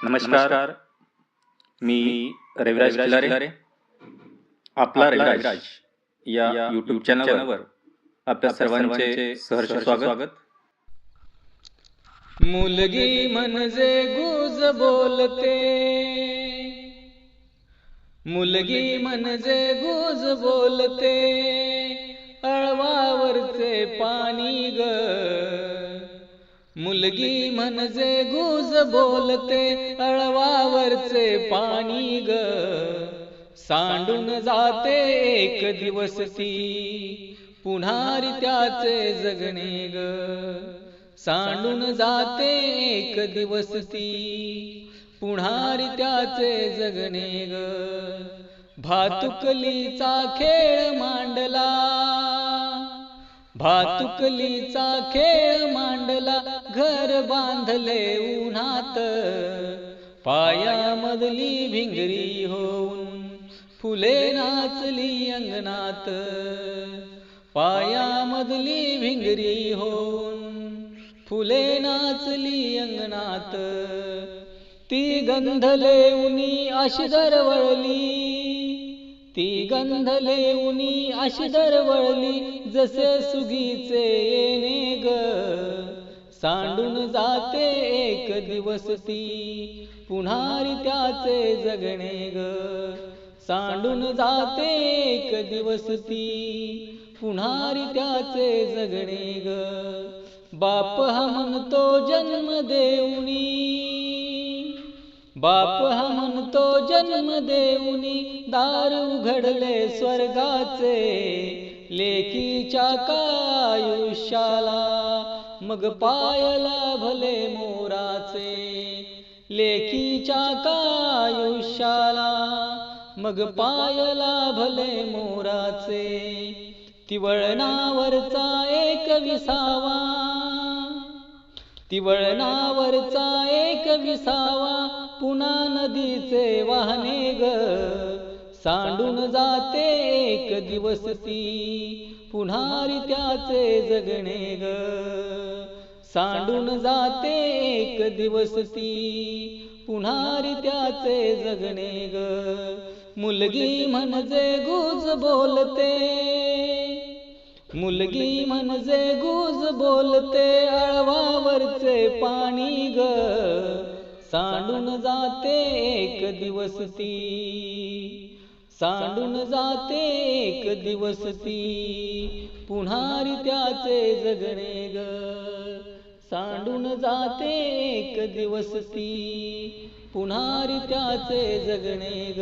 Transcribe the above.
नमस्कार. मी रविराज खिलारे. आपला रविराज या यूट्यूब चॅनलवर आपल्या सर्वांचे सहर्ष स्वागत. मुलगी म्हणजे गुज बोलते, मुलगी म्हणजे गुज बोलते, अळवावरचे पाणी ग. मुलगी म्हणजे गुज बोलते, अळवावरचे पाणी ग. सांडून जाते एक दिवस ती, पुन्हा त्याचे जगणे ग. सांडून जाते एक दिवस ती, पुन्हा त्याचे जगणे ग. भातुकलीचा खेळ मांडला, भातुकलीचा खेळ मांडला, घर बांधले उन्हात. पायामधली भिंगरी होऊन फुले नाचली अंगणात. पायामधली भिंगरी होऊन फुले नाचली अंगणात. ती गंधले उनी अशी दरवळली, ती गंधले उनी अशी दरवळली, जसे सुगीचे येणे ग. सांडून जाते एक दिवस ती, पुन्हा त्याचे जगणे ग. सांडून जाते एक दिवस ती, पुन्हा त्याचे जगणे ग. बाप हा म्हणतो जन्म देऊनी, बाप हा म्हणतो जन्म देऊनी, दार उघडले स्वर्गाचे. लेकीच्या आयुष्याला मग पायला भले मोराचे. लेकीच्या आयुष्याला मग पायला भले मोराचे. ती वळणावरचा एक विसावा, ती वळणावरचा एक विसावा, पुन्हा नदीचे वाहने ग. सांडून जाते एक दिवस ती, पुन्हा त्याचे जगणे ग. सांडून जाते एक दिवस ती, पुन्हा त्याचे जगणे ग. मुलगी म्हणजे गुज बोलते, मुलगी म्हणजे गुज बोलते, अळवावरचे पाणी ग. सांडून जाते एक दिवस ती, सांडून जाते एक दिवस ती, पुन्हा त्याचे जगणे ग. सांडून जाते एक दिवस ती, पुन्हा त्याचे जगणे ग.